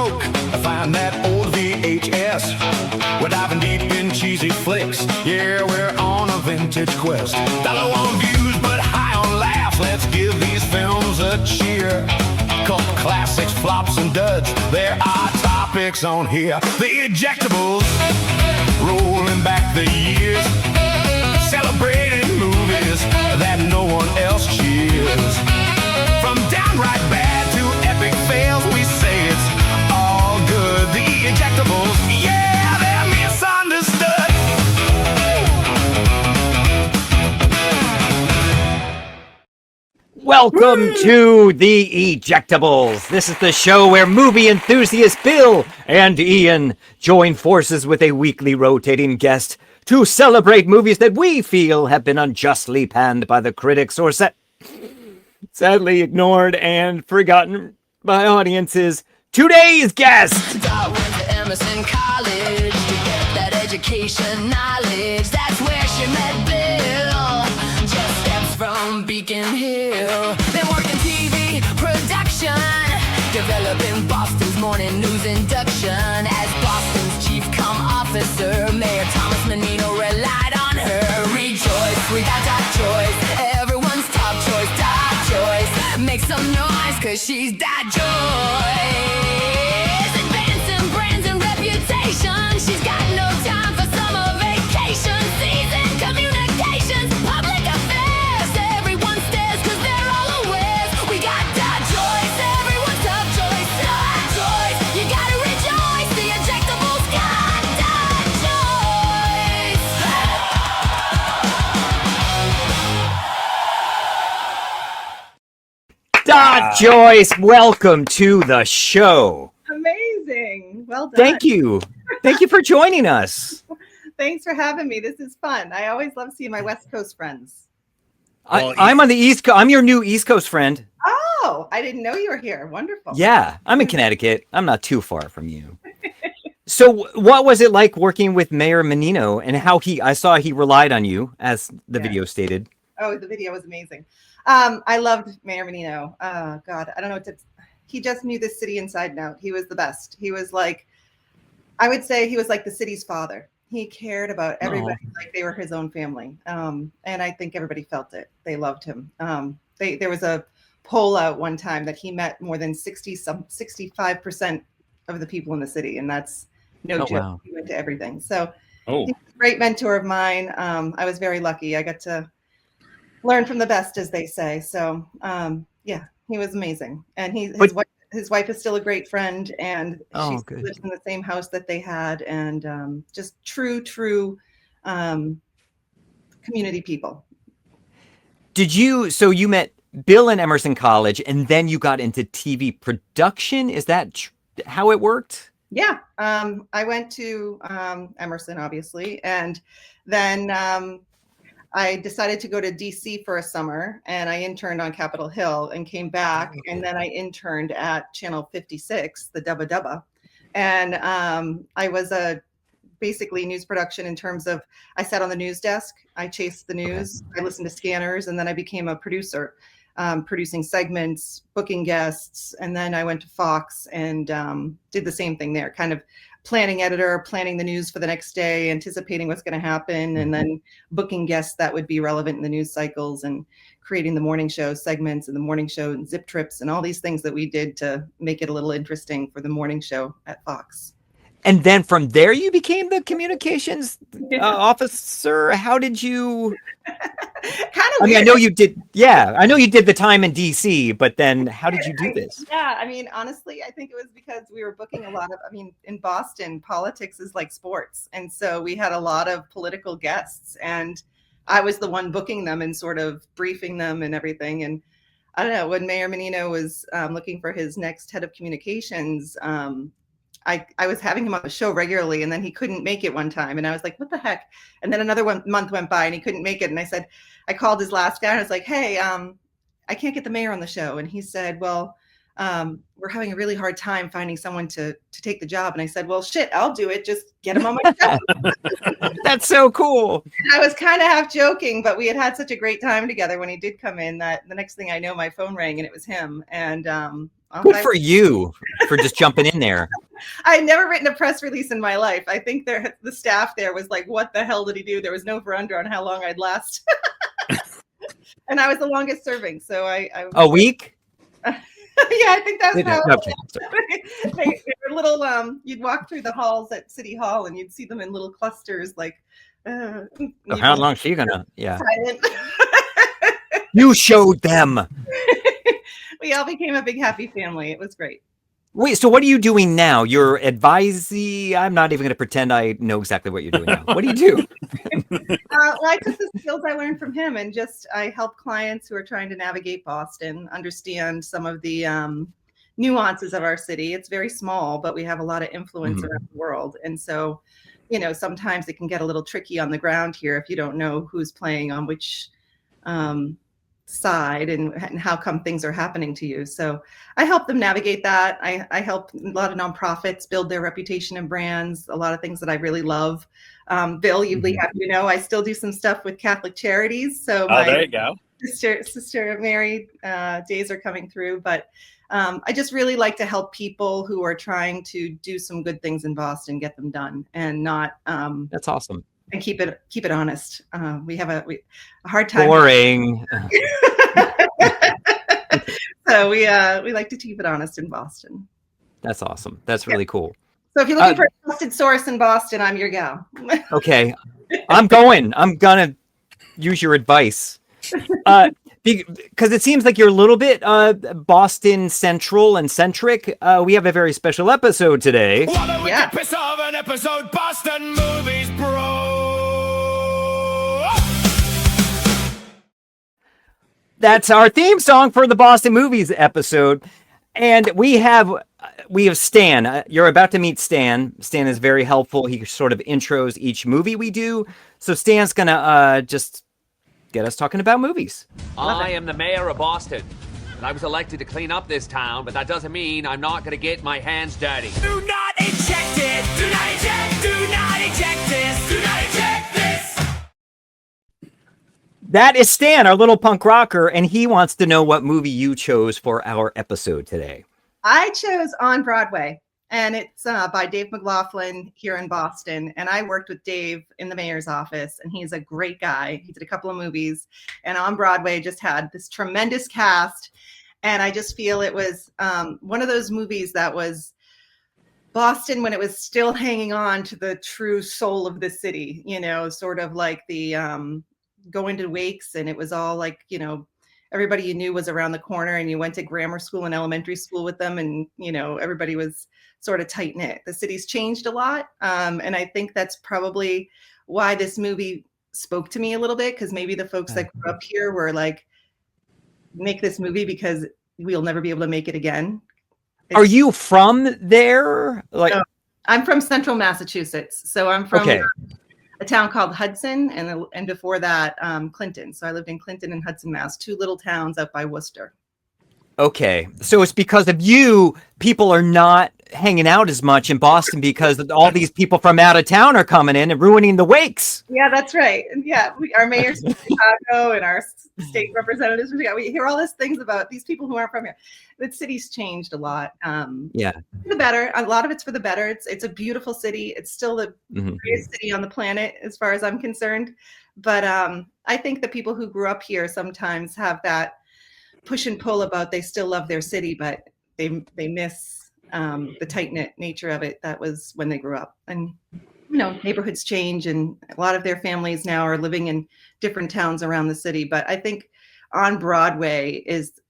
joke. I find that old VHS. We're diving deep in cheesy flicks. Yeah, we're on a vintage quest. Dollar on views, but high on laughs. Let's give these films a cheer. Cult classics, flops and duds. There are topics on here. The Ejectables, rolling back the years. Celebrating movies that no one else cheers. From downright bad to epic fails, we say it's all good. The Ejectables, yeah, they're misunderstood. Welcome to the Ejectables. This is the show where movie enthusiasts Bill and Ian join forces with a weekly rotating guest to celebrate movies that we feel have been unjustly panned by the critics or sadly ignored and forgotten by audiences. Today's guest. Dot went to Emerson College to get that education knowledge. That's where she met Bill. Just steps from Beacon Hill. Then worked in TV production, developing Boston's morning news induction. As Boston's chief comm officer, Mayor Thomas Menino relied on her. Rejoice, we got Dot Joyce, everyone's top choice. Dot Joyce, make some noise, cause she's Dot Joyce. Advancing brands and reputation, she's got no time for summer vacation. Seasoned communications, public affairs, everyone stares cause they're all aware. We got Dot Joyce, everyone's top choice. Dot Joyce, you gotta rejoice, the Ejectables got Dot Joyce. Dot Joyce, welcome to the show. Amazing. Well done. Thank you. Thank you for joining us. Thanks for having me. This is fun. I always love seeing my West Coast friends. I'm on the East Coast. I'm your new East Coast friend. Oh, I didn't know you were here. Wonderful. Yeah, I'm in Connecticut. I'm not too far from you. So what was it like working with Mayor Menino and how I saw he relied on you, as the video stated? Oh, the video was amazing. I loved Mayor Menino. God, I don't know what to. He just knew the city inside and out. He was the best. He was like, I would say he was like the city's father. He cared about everybody like they were his own family. And I think everybody felt it. They loved him. There was a poll out one time that he met more than 65% of the people in the city. And that's no joke. Wow. He went to everything. So he's a great mentor of mine. I was very lucky. I got to learn from the best, as they say. So yeah, he was amazing. And his wife is still a great friend, and she lives in the same house that they had, and just true community people. So you met Bill in Emerson College, and then you got into TV production? Is that how it worked? Yeah. I went to Emerson, obviously, and then I decided to go to DC for a summer, and I interned on Capitol Hill and came back. And then I interned at Channel 56, the Dubba Dubba. And I was basically news production in terms of, I sat on the news desk, I chased the news, I listened to scanners, and then I became a producer, producing segments, booking guests. And then I went to Fox and did the same thing there, kind of planning editor, planning the news for the next day, anticipating what's going to happen, and then booking guests that would be relevant in the news cycles, and creating the morning show segments and the morning show and zip trips and all these things that we did to make it a little interesting for the morning show at Fox. And then from there, you became the communications officer. How did you? I mean, I know you did. Yeah, I know you did the time in DC, but then how did you do this? Yeah, I mean, honestly, I think it was because we were booking a lot of. I mean, in Boston, politics is like sports, and so we had a lot of political guests, and I was the one booking them and sort of briefing them and everything. And I don't know, when Mayor Menino was looking for his next head of communications. I was having him on the show regularly, and then he couldn't make it one time. And I was like, what the heck? And then another month went by and he couldn't make it. And I called his last guy and I was like, hey, I can't get the mayor on the show. And he said, well, we're having a really hard time finding someone to take the job. And I said, well, shit, I'll do it. Just get him on my show. That's so cool. And I was kind of half joking, but we had such a great time together when he did come in that the next thing I know, my phone rang and it was him. And good for you for just jumping in there. I had never written a press release in my life. I think the staff there was like, what the hell did he do? There was no over-under on how long I'd last. And I was the longest serving. So I A week? Yeah, I think that's how Okay. they were little, you'd walk through the halls at City Hall and you'd see them in little clusters like, How long is she gonna? Yeah. silent. You showed them. We all became a big happy family. It was great. Wait, so what are you doing now? You're advisee. I'm not even going to pretend I know exactly what you're doing now. What do you do? Well, I took the skills I learned from him and I help clients who are trying to navigate Boston, understand some of the nuances of our city. It's very small, but we have a lot of influence around the world. And so, sometimes it can get a little tricky on the ground here if you don't know who's playing on which side and how come things are happening to you. So I help them navigate that. I help a lot of nonprofits build their reputation and brands, a lot of things that I really love. Bill, you'd be happy to know I still do some stuff with Catholic Charities. So there you go. Sister Mary days are coming through. But I just really like to help people who are trying to do some good things in Boston, get them done and not That's awesome. and keep it honest. We have a hard time. Boring. So we like to keep it honest in Boston. That's awesome. That's really cool. So if you're looking for a trusted source in Boston, I'm your gal. Okay. I'm gonna use your advice. Because it seems like you're a little bit Boston central and centric. We have a very special episode today. What a wicked piece of an episode, Boston Movies, bro. That's our theme song for the Boston Movies episode. And we have Stan. You're about to meet Stan. Stan is very helpful. He sort of intros each movie we do. So Stan's going to just get us talking about movies. I am the mayor of Boston, and I was elected to clean up this town, but that doesn't mean I'm not going to get my hands dirty. Do not eject it. Do not eject. Do not eject this. Do not eject this. That is Stan, our little punk rocker, and he wants to know what movie you chose for our episode today. I chose On Broadway, and it's by Dave McLaughlin here in Boston. And I worked with Dave in the mayor's office, and he's a great guy. He did a couple of movies, and On Broadway just had this tremendous cast. And I just feel it was one of those movies that was Boston when it was still hanging on to the true soul of the city, sort of like the going to wakes, and it was all like, everybody you knew was around the corner, and you went to grammar school and elementary school with them, and everybody was sort of tight knit. The city's changed a lot, and I think that's probably why this movie spoke to me a little bit, because maybe the folks that grew up here were like, make this movie because we'll never be able to make it again. Are you from there? No, I'm from Central Massachusetts, so I'm from a town called Hudson, and before that, Clinton. So I lived in Clinton and Hudson, Mass, two little towns up by Worcester. Okay, so it's because of you, people are not hanging out as much in Boston because all these people from out of town are coming in and ruining the wakes. Yeah, that's right. And yeah, our mayor's from Chicago and our state representatives. We hear all these things about these people who aren't from here. The city's changed a lot. Yeah, for the better. A lot of it's for the better. It's a beautiful city. It's still the greatest city on the planet, as far as I'm concerned. But I think the people who grew up here sometimes have that push and pull about they still love their city, but they miss the tight-knit nature of it that was when they grew up. And neighborhoods change, and a lot of their families now are living in different towns around the city. But I think On Broadway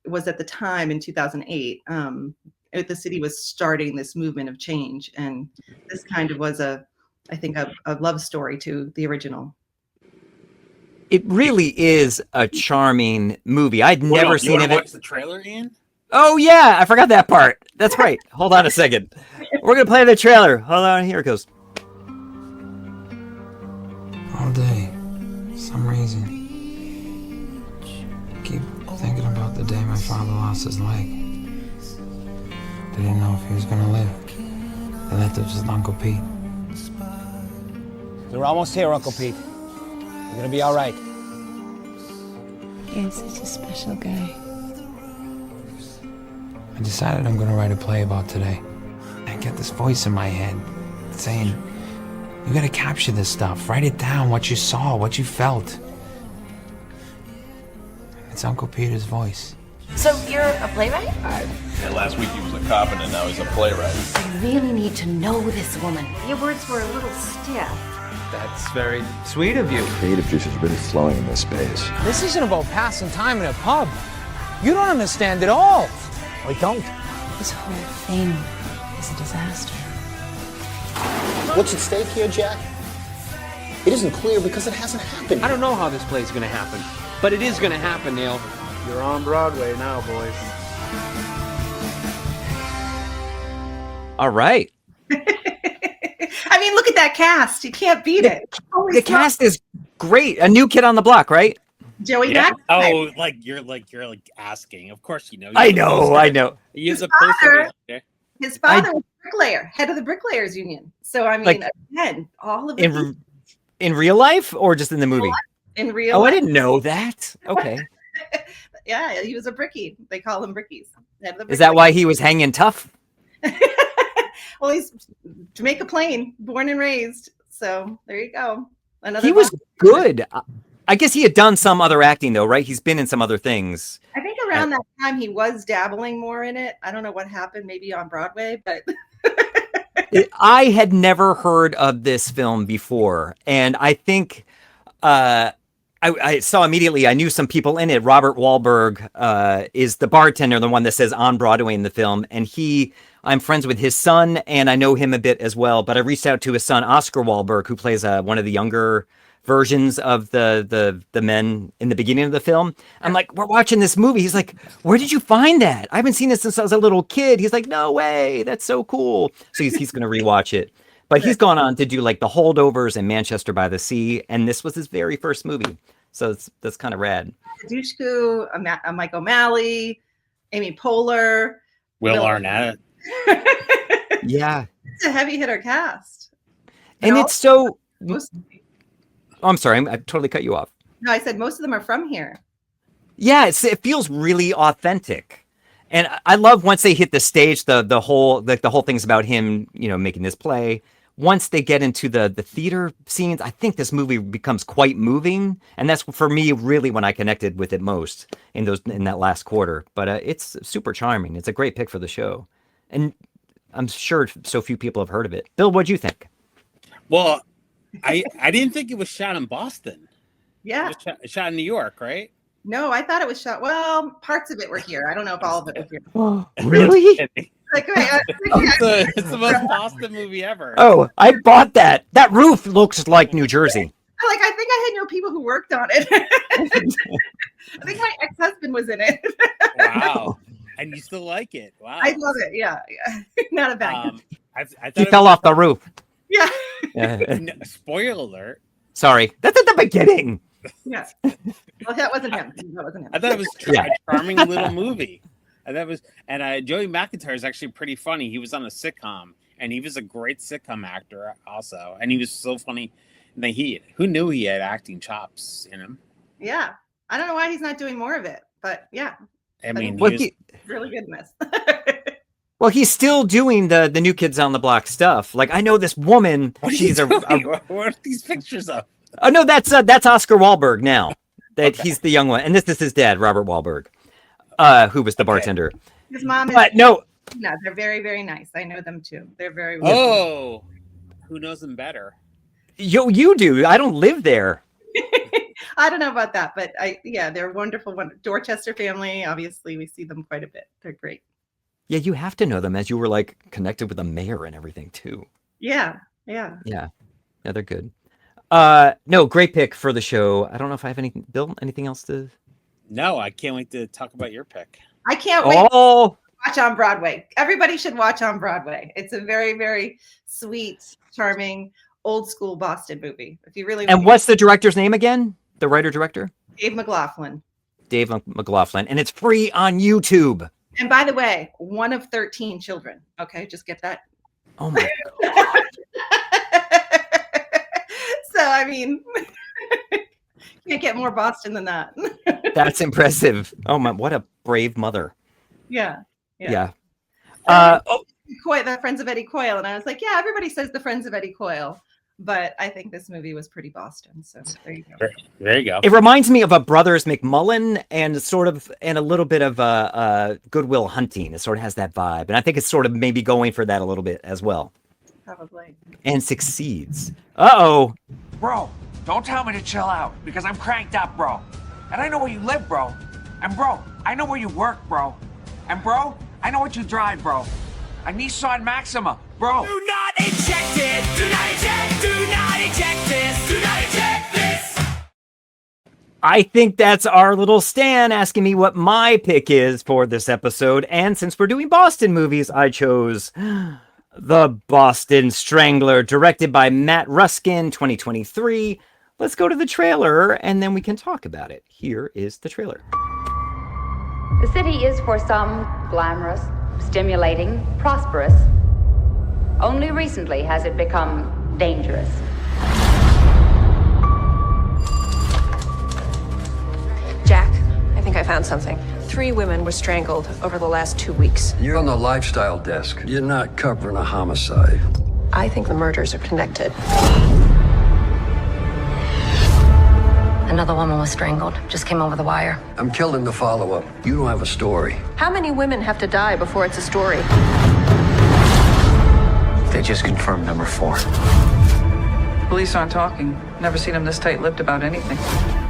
was at the time in 2008, the city was starting this movement of change, and this kind of was I think a love story to the original. it really is a charming movie. I'd never seen it. Watch the trailer, Ian? Oh yeah, I forgot that part. That's right. Hold on a second. We're gonna play the trailer. Hold on, here it goes. All day, for some reason, I keep thinking about the day my father lost his leg. Didn't know if he was gonna live. They left it with Uncle Pete. They're almost here, Uncle Pete. You're gonna be all right. You're such a special guy. I decided I'm gonna write a play about today. I get this voice in my head saying, you gotta capture this stuff. Write it down, what you saw, what you felt. It's Uncle Peter's voice. So you're a playwright? Yeah, last week he was a cop and now he's a playwright. I really need to know this woman. Your words were a little stiff. That's very sweet of you. Creative juice is really flowing in this space. This isn't about passing time in a pub. You don't understand at all. I don't. This whole thing is a disaster. What's at stake here, Jack? It isn't clear because it hasn't happened. I don't know how this play is going to happen, but it is going to happen, Neil. You're on Broadway now, boys. All right. I mean, look at that cast. You can't beat it. The cast is great. A new kid on the block, right? Joey Yeah. McIntyre. Oh, like you're asking. Of course you know. I know. He's a father- person. His father was a bricklayer, head of the Bricklayers Union. So, I mean, Like, again, all of it In real life or just in the movie? in real Oh, I life. didn't know that. Okay. Yeah, he was a brickie. They call him brickies. Head of the Is that Bricklayers. why he was hanging tough? Well, he's Jamaica Plain, born and raised. So there you go. Another He was Boston- good. I guess he had done some other acting though, right? He's been in some other things. I think around that time he was dabbling more in it. I don't know what happened, maybe on Broadway, but I had never heard of this film before, and I think I saw immediately. I knew some people in it. Robert Wahlberg is the bartender, the one that says on Broadway in the film, and I'm friends with his son, and I know him a bit as well. But I reached out to his son, Oscar Wahlberg, who plays one of the younger versions of the men in the beginning of the film. I'm like, we're watching this movie. He's like, where did you find that? I haven't seen it since I was a little kid. He's like, no way, that's so cool. So he's going to rewatch it. But he's gone on to do like The Holdovers and Manchester by the Sea, and this was his very first movie. So that's kind of rad. Dushku, Mike O'Malley, Amy Poehler, Will Arnett. Yeah. It's a heavy hitter cast. And it's so... Most, Oh, I'm sorry, I totally cut you off. no, I said most of them are from here. Yeah, it feels really authentic. And I love once they hit the stage, the whole thing's about him, making this play. Once they get into the theater scenes, I think this movie becomes quite moving, and that's for me really when I connected with it most in that last quarter. But it's super charming. It's a great pick for the show, and I'm sure so few people have heard of it. Bill, what'd you think? Well, I didn't think it was shot in Boston. Yeah. It was shot in New York, right? No, I thought it was shot. Well, parts of it were here. I don't know if all of it was here. Really? Like, It's the most Boston movie ever. Oh, I bought that. That roof looks like New Jersey. I think I had no people who worked on it. I think my ex-husband was in it. Wow. And you still like it. Wow. I love it. Yeah. Not a bad. I thought He fell off the roof. Yeah. No, spoiler alert. Sorry, that's at the beginning. Yeah. Well, that wasn't him. I thought it was a charming little movie. And Joey McIntyre is actually pretty funny. He was on a sitcom, and he was a great sitcom actor also. And he was so funny that who knew he had acting chops in him? Yeah. I don't know why he's not doing more of it, but yeah. I mean, he's really good in this. Well, he's still doing the New Kids on the Block stuff. Like I know this woman. She's what are these pictures of? Oh no, that's Oscar Wahlberg now. He's the young one, and this is his dad, Robert Wahlberg, who was the bartender. His mom is. But no, they're very, very nice. I know them too. They're very. Oh, who knows them better? You do. I don't live there. I don't know about that, but they're wonderful. Dorchester family. Obviously, we see them quite a bit. They're great. Yeah, you have to know them as you were like connected with the mayor and everything too. Yeah. Yeah, they're good. No, great pick for the show. I don't know if I have anything else to. No, I can't wait to talk about your pick. I can't wait to watch on Broadway. Everybody should watch on Broadway. It's a very, very sweet, charming, old school Boston movie. If you really. And what's the director's name again? The writer-director? Dave McLaughlin. Dave McLaughlin, and it's free on YouTube. And by the way, one of 13 children. Okay, just get that. Oh my God. So, I mean, can't get more Boston than that. That's impressive. Oh my, what a brave mother. Yeah. the Friends of Eddie Coyle, and I was like, yeah, everybody says the Friends of Eddie Coyle, but I think this movie was pretty Boston. So there you go. There you go. It reminds me of a Brothers McMullen and a little bit of Goodwill Hunting. It sort of has that vibe, and I think it's sort of maybe going for that a little bit as well. Probably. And succeeds. Uh-oh. Bro, don't tell me to chill out, because I'm cranked up, bro. And I know where you live, bro. And bro, I know where you work, bro. And bro, I know what you drive, bro. A Nissan Maxima, bro. Do not eject it! Do not eject! Do not eject this! Do not eject this! I think that's our little Stan asking me what my pick is for this episode. And since we're doing Boston movies, I chose The Boston Strangler, directed by Matt Ruskin, 2023. Let's go to the trailer, and then we can talk about it. Here is the trailer. The city is for some glamorous, stimulating, prosperous. Only recently has it become dangerous. Jack, I think I found something. 3 women were strangled over the last 2 weeks. You're on the lifestyle desk. You're not covering a homicide. I think the murders are connected. Another woman was strangled. Just came over the wire. I'm killing the follow-up. You don't have a story. How many women have to die before it's a story? They just confirmed number 4. Police aren't talking. Never seen them this tight-lipped about anything.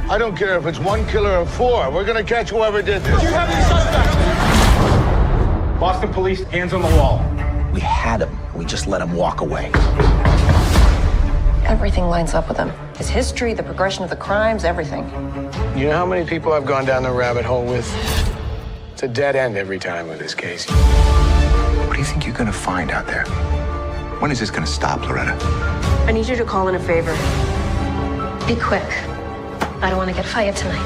I don't care if it's 1 killer or 4. We're gonna catch whoever did this. Do you have any suspects? Boston police, hands on the wall. We had him. We just let him walk away. Everything lines up with him. His history, the progression of the crimes, everything. You know how many people I've gone down the rabbit hole with? It's a dead end every time with this case. What do you think you're gonna find out there? When is this gonna stop, Loretta? I need you to call in a favor. Be quick. I don't want to get fired tonight.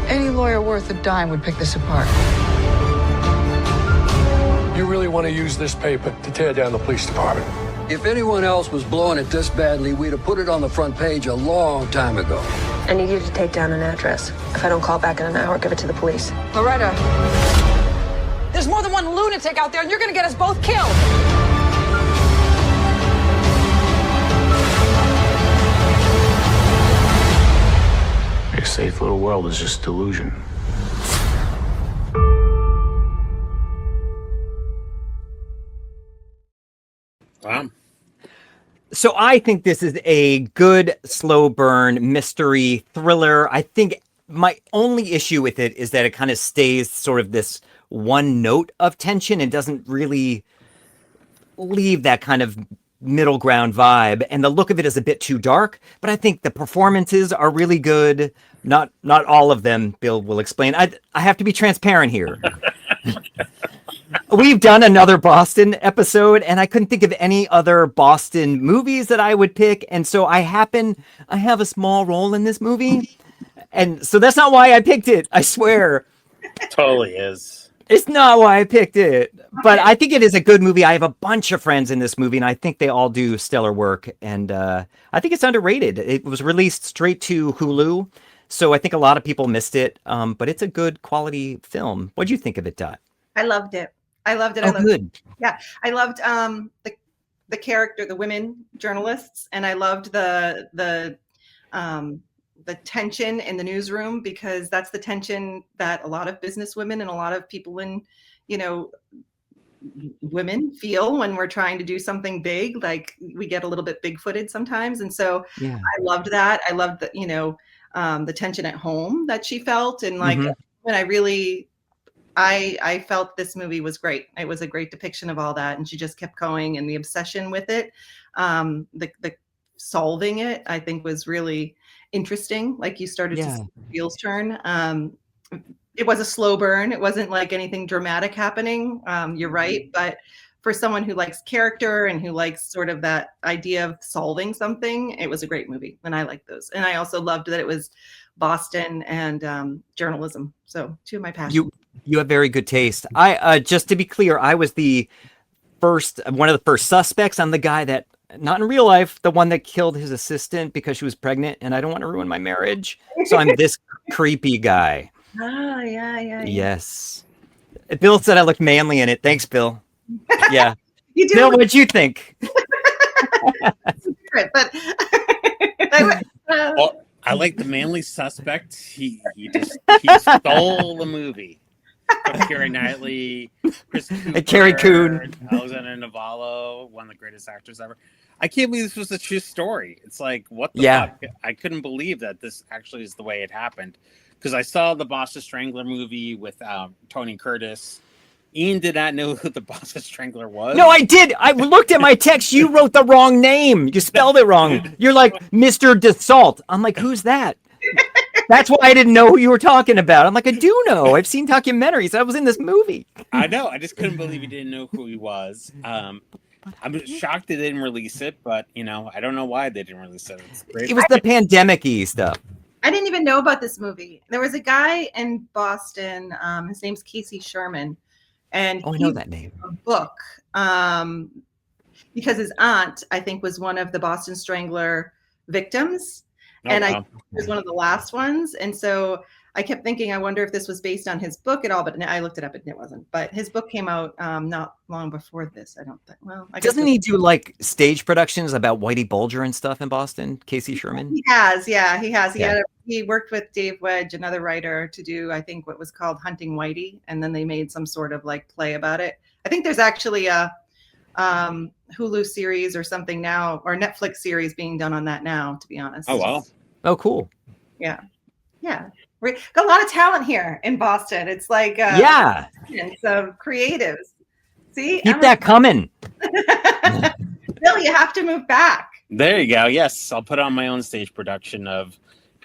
Any lawyer worth a dime would pick this apart. You really want to use this paper to tear down the police department? If anyone else was blowing it this badly, we'd have put it on the front page a long time ago. I need you to take down an address. If I don't call back in an hour, give it to the police. Loretta, there's more than one lunatic out there, and you're gonna get us both killed. Your safe little world is just delusion. Wow. So I think this is a good slow burn mystery thriller. I think my only issue with it is that it kind of stays sort of this one note of tension and doesn't really leave that kind of middle ground vibe. And the look of it is a bit too dark, but I think the performances are really good. Not all of them, Bill will explain. I have to be transparent here. We've done another Boston episode, and I couldn't think of any other Boston movies that I would pick. And so I have a small role in this movie. And so that's not why I picked it. I swear. Totally is. It's not why I picked it. But I think it is a good movie. I have a bunch of friends in this movie, and I think they all do stellar work. And I think it's underrated. It was released straight to Hulu. So I think a lot of people missed it. But it's a good quality film. What'd you think of it, Dot? I loved it. I loved it. Oh, good. Yeah, I loved the character, the women journalists, and I loved the tension in the newsroom, because that's the tension that a lot of business women and a lot of people in, women feel when we're trying to do something big. Like, we get a little bit big-footed sometimes, and so yeah. I loved that. I loved the the tension at home that she felt, and when I felt this movie was great. It was a great depiction of all that, and she just kept going, and the obsession with it, the solving it, I think was really interesting. Like, you started to see the wheels turn. It was a slow burn. It wasn't like anything dramatic happening. You're right, but for someone who likes character and who likes sort of that idea of solving something, it was a great movie, and I like those. And I also loved that it was Boston and journalism. So 2 of my passions. You have very good taste. I just to be clear, I was one of the first suspects. I'm the guy that, not in real life, the one that killed his assistant because she was pregnant, and I don't want to ruin my marriage. So I'm this creepy guy. Oh, yeah. Yes. Bill said I looked manly in it. Thanks, Bill. Yeah. You do. Bill, what'd you think? But Well, I like the manly suspect. He stole the movie. From Keira Knightley, Chris Cooper, and Carrie Coon, Alexander Navallo, one of the greatest actors ever. I can't believe this was a true story. It's like, what the fuck? I couldn't believe that this actually is the way it happened. Because I saw the Boston Strangler movie with Tony Curtis. Ian did not know who the Boston Strangler was. No, I did. I looked at my text. You wrote the wrong name. You spelled it wrong. You're like Mr. DeSalt. I'm like, who's that? That's why I didn't know who you were talking about. I'm like, I do know. I've seen documentaries. I was in this movie. I know. I just couldn't believe he didn't know who he was. I'm shocked they didn't release it, but I don't know why they didn't release it. It's great. It was the pandemic-y stuff. I didn't even know about this movie. There was a guy in Boston. His name's Casey Sherman, and I know that name. A book because his aunt, I think, was one of the Boston Strangler victims. And I was one of the last ones. And so I kept thinking, I wonder if this was based on his book at all. But I looked it up and it wasn't. But his book came out not long before this, I don't think. Well, doesn't he do like stage productions about Whitey Bulger and stuff in Boston? Casey Sherman? He has. Yeah, he has. He worked with Dave Wedge, another writer, to do, I think, what was called Hunting Whitey. And then they made some sort of like play about it. I think there's actually a Hulu series or something now, or Netflix series being done on that now, to be honest. Oh, wow. Oh, cool. Yeah. We got a lot of talent here in Boston. It's like some creatives. See? Keep that coming. Bill, you have to move back. There you go. Yes, I'll put on my own stage production of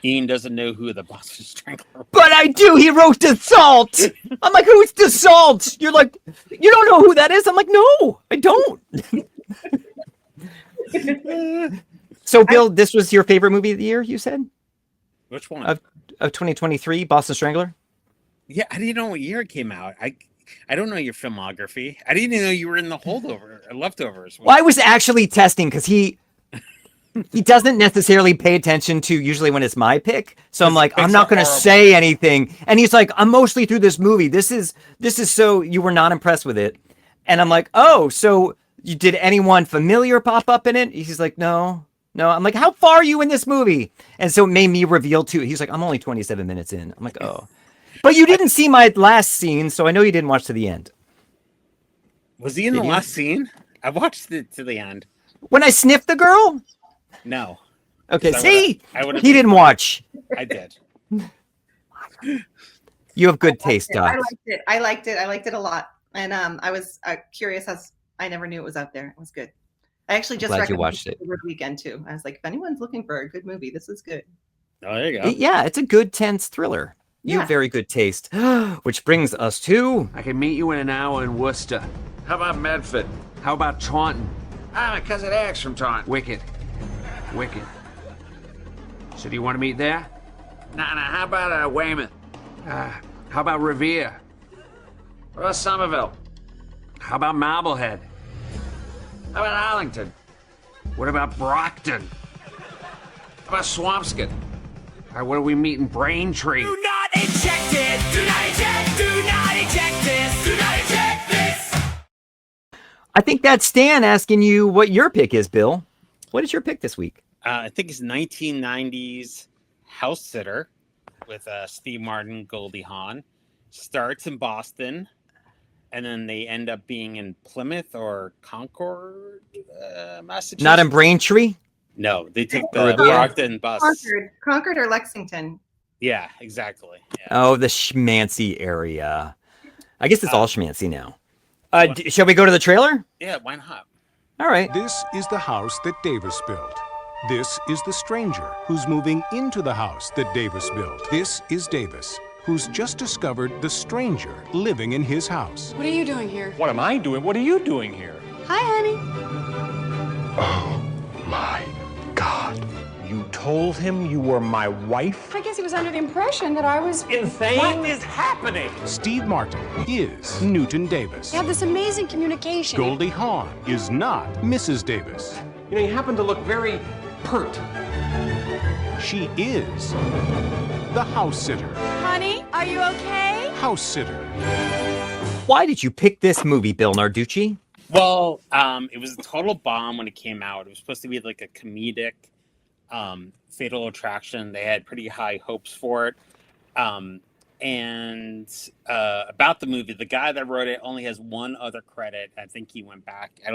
Ian doesn't know who the Boston Strangler was. But I do. He wrote DeSalt. I'm like, who's DeSalt? You're like, you don't know who that is? I'm like, no, I don't. So, Bill, this was your favorite movie of the year, you said? Which one? Of 2023, Boston Strangler? Yeah, I didn't know what year it came out. I don't know your filmography. I didn't even know you were in the leftovers. Well, I was actually testing because he doesn't necessarily pay attention to usually when it's my pick. So I'm like, I'm not going to say anything. And he's like, I'm mostly through this movie. This is so you were not impressed with it. And I'm like, oh, so did anyone familiar pop up in it? He's like, no. I'm like, how far are you in this movie? And so it made me reveal too. He's like, I'm only 27 minutes in. I'm like, oh. But you didn't see my last scene, so I know you didn't watch to the end. Was he in the last scene? I watched it to the end. When I sniffed the girl? No. Okay, see? He didn't watch. I did. You have good taste, Dot. I liked it a lot. And I was curious as I never knew it was out there. It was good. I actually just glad you watched it over the weekend too. I was like, if anyone's looking for a good movie, this is good. Oh, there you go. Yeah, it's a good tense thriller. You have very good taste. Which brings us to... I can meet you in an hour in Worcester. How about Medford? How about Taunton? My cousin Axe from Taunton. Wicked. So do you want to meet there? Nah, how about Weymouth? How about Revere? What about Somerville? How about Marblehead? How about Arlington? What about Brockton? How about Swampscott? What do we meet in Braintree? Do not eject it! Do not eject! Do not eject this! Do not eject this! I think that's Stan asking you what your pick is, Bill. What is your pick this week? I think it's 1990s House Sitter with Steve Martin, Goldie Hawn. Starts in Boston, and then they end up being in Plymouth or Concord, Massachusetts. Not in Braintree? No, they take the Brockton bus. Concord or Lexington. Yeah, exactly. Yeah. Oh, the schmancy area. I guess it's all schmancy now. Shall we go to the trailer? Yeah, why not? All right. This is the house that Davis built. This is the stranger who's moving into the house that Davis built. This is Davis, who's just discovered the stranger living in his house. What are you doing here? What am I doing? What are you doing here? Hi, honey. Oh, my God. You told him you were my wife? I guess he was under the impression that I was... Insane? What is happening? Steve Martin is Newton Davis. You have this amazing communication. Goldie Hawn is not Mrs. Davis. You know, you happen to look very pert. She is the house sitter. Honey, are you okay? House sitter. Why did you pick this movie, Bill Narducci? Well, it was a total bomb when it came out. It was supposed to be like a comedic Fatal Attraction. They had pretty high hopes for it. And about the movie, the guy that wrote it only has one other credit. I think he went back. I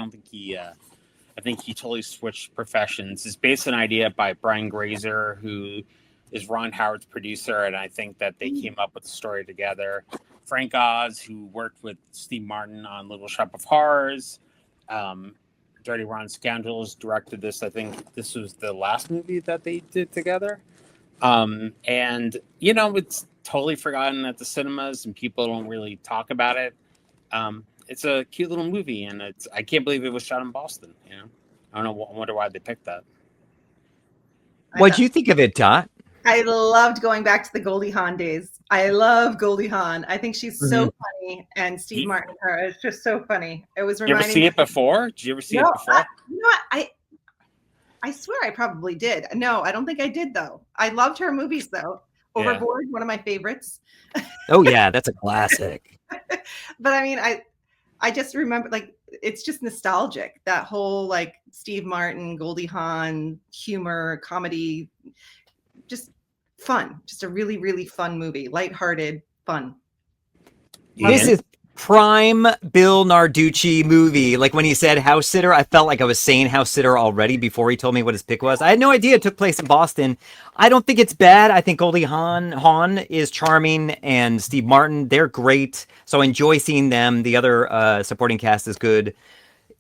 think he totally switched professions. It's based on an idea by Brian Grazer, who is Ron Howard's producer, and I think that they came up with the story together. Frank Oz, who worked with Steve Martin on Little Shop of Horrors, Dirty Ron Scoundrels, directed this. I think this was the last movie that they did together. And, you know, it's totally forgotten at the cinemas, and people don't really talk about it. It's a cute little movie, and I can't believe it was shot in Boston. You know, I don't know. I wonder why they picked that. What'd you think of it, Dot? I loved going back to the Goldie Hawn days. I love Goldie Hawn. I think she's so funny, and Steve Martin, her is just so funny. It was reminding. You ever see it before? Did you ever see it before? I swear I probably did. No, I don't think I did though. I loved her movies though. Overboard, one of my favorites. Oh yeah, that's a classic. But I mean, I just remember, like, it's just nostalgic. That whole like Steve Martin, Goldie Hawn humor, comedy, just fun. Just a really, really fun movie. Lighthearted, fun. This is prime Bill Narducci movie. Like when he said House Sitter, I felt like I was saying House Sitter already before he told me what his pick was. I had no idea it took place in Boston. I don't think it's bad. I think Goldie Hawn is charming, and Steve Martin, they're great. So I enjoy seeing them. The other supporting cast is good.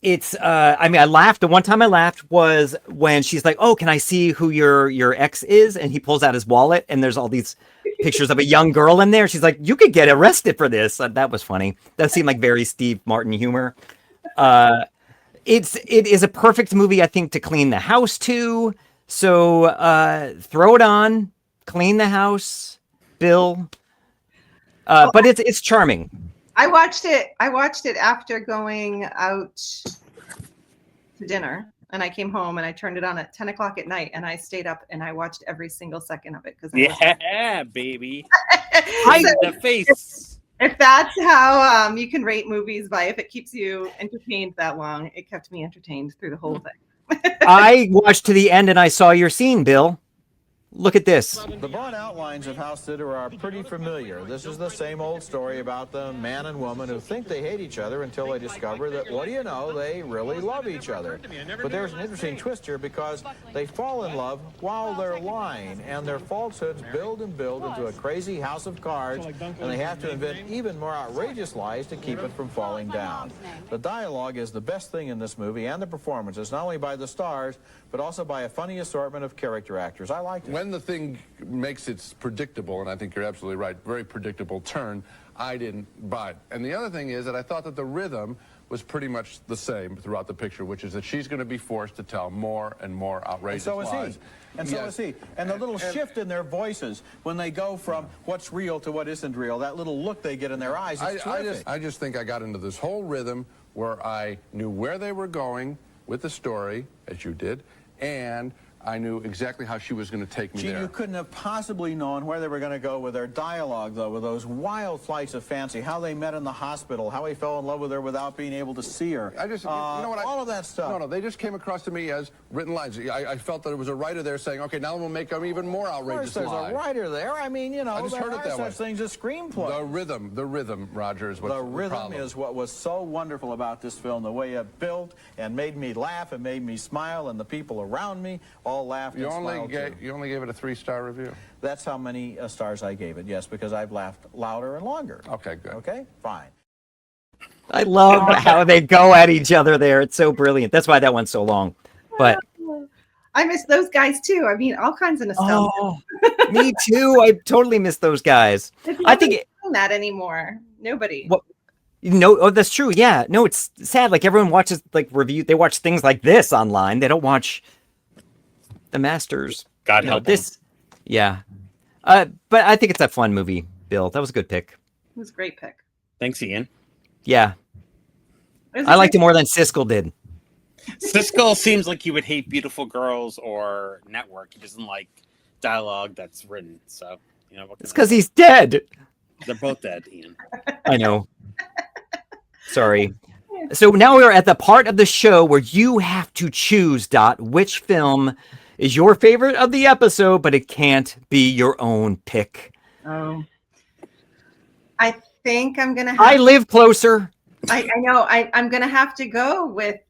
It's I mean, I laughed. The one time I laughed was when she's like, "Oh, can I see who your ex is?" And he pulls out his wallet, and there's all these pictures of a young girl in there. She's like, "You could get arrested for this." That was funny. That seemed like very Steve Martin humor. It is a perfect movie, I think, to clean the house to. So throw it on, clean the house, Bill. But it's charming. I watched it after going out to dinner, and I came home and I turned it on at 10 o'clock at night, and I stayed up and I watched every single second of it because baby, the face. If that's how you can rate movies, by if it keeps you entertained that long, it kept me entertained through the whole thing. I watched to the end and I saw your scene, Bill. Look at this. The broad outlines of House Sitter are pretty familiar. This is the same old story about the man and woman who think they hate each other until they discover that, what do you know, they really love each other. But there's an interesting twist here because they fall in love while they're lying, and their falsehoods build and build into a crazy house of cards, and they have to invent even more outrageous lies to keep it from falling down. The dialogue is the best thing in this movie, and the performances, not only by the stars, but also by a funny assortment of character actors. I liked it. When the thing makes its predictable, and I think you're absolutely right, very predictable turn, I didn't buy it. And the other thing is that I thought that the rhythm was pretty much the same throughout the picture, which is that she's going to be forced to tell more and more outrageous lies. And so is he. And the little shift in their voices when they go from what's real to what isn't real, that little look they get in their eyes is terrific. I just think I got into this whole rhythm where I knew where they were going with the story, as you did, and I knew exactly how she was going to take me there. You couldn't have possibly known where they were going to go with their dialogue, though, with those wild flights of fancy, how they met in the hospital, how he fell in love with her without being able to see her. I just, you know what, all of that stuff. No, they just came across to me as written lines. I felt that there was a writer there saying, okay, now we'll make them even more outrageous there's a writer there. I mean, you know, I just heard it that way. Such things as screenplays. The rhythm, Roger, is what's the rhythm problem. is what was so wonderful about this film, the way it built and made me laugh and made me smile, and the people around me all laughed and smiled. You only gave it a 3-star review. That's how many stars I gave it, yes, because I've laughed louder and longer. Okay, good. Okay, fine. I love how they go at each other there. It's so brilliant. That's why that one's so long. But I miss those guys too. I mean, all kinds of nostalgia. Oh, me too. I totally miss those guys. I think doing that anymore. Nobody. Well, no, that's true. Yeah. No, it's sad. Like everyone watches they watch things like this online. They don't watch the Masters. God help this. Yeah. But I think it's a fun movie, Bill. That was a good pick. It was a great pick. Thanks, Ian. Yeah. I liked it more than Siskel did. Siskel seems like he would hate Beautiful Girls or Network. He doesn't like dialogue that's written. So, you know, it's because he's dead. They're both dead, Ian. I know. Sorry. So now we're at the part of the show where you have to choose, Dot, which film is your favorite of the episode, but it can't be your own pick. Oh. I think I'm going to have... I live closer. I know. I'm going to have to go with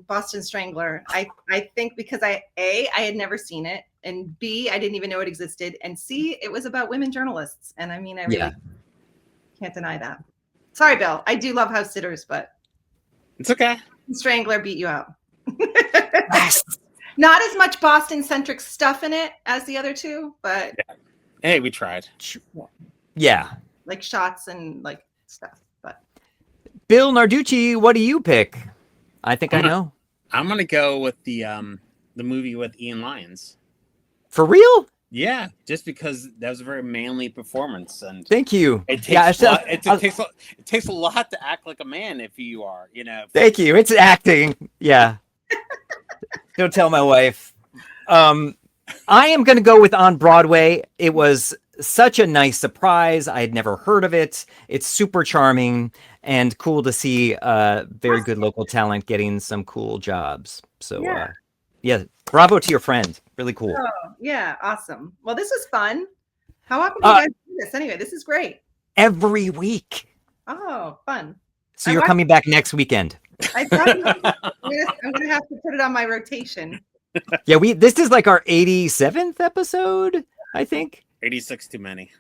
Boston Strangler. I think because I had never seen it, and B, I didn't even know it existed, and C, it was about women journalists. And I mean, I really can't deny that. Sorry, Bill. I do love House Sitters, but it's okay. Strangler beat you out. Not as much Boston-centric stuff in it as the other two, but hey, we tried. Yeah, like shots and like stuff. But Bill Narducci, what do you pick? I think I know. I'm gonna go with the movie with Ian Lyons. For real? Yeah, just because that was a very manly performance, and thank you. It takes it takes a lot to act like a man if you are, you know. Thank you. It's acting. Yeah. Don't tell my wife. I am going to go with On Broadway. It was such a nice surprise. I had never heard of it. It's super charming and cool to see very good local talent getting some cool jobs. So yeah, bravo to your friend. Really cool. Oh, yeah, awesome. Well, this was fun. How often do you guys do this? Anyway, this is great. Every week. Oh, fun. So you're coming back next weekend. I'm gonna have to put it on my rotation. Yeah, this is like our 87th episode, I think. 86 too many.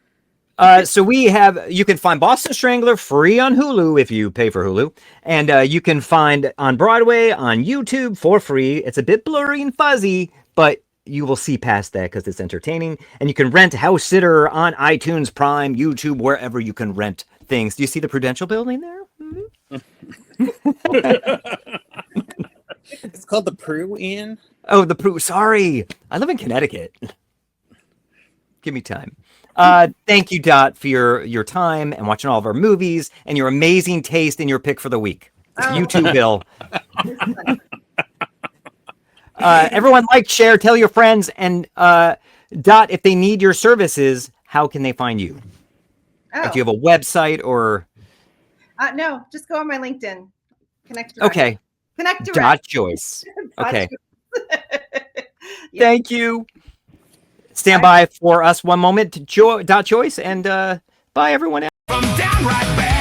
So you can find Boston Strangler free on Hulu if you pay for Hulu. And you can find On Broadway on YouTube for free. It's a bit blurry and fuzzy, but you will see past that because it's entertaining. And you can rent House Sitter on iTunes, Prime, YouTube, wherever you can rent things. Do you see the Prudential building there? It's called the Prue, Ian. Oh, the Prue. Sorry. I live in Connecticut. Give me time. Thank you, Dot, for your time and watching all of our movies and your amazing taste in your pick for the week. You too, Bill. Everyone like, share, tell your friends, and Dot, if they need your services, how can they find you? Oh. Do you have a website or? No, just go on my LinkedIn. Connect. Okay. Connect direct. Dot Joyce. Okay. Thank you. Stand by for us one moment, Dot Joyce, and bye everyone else. From downright bad.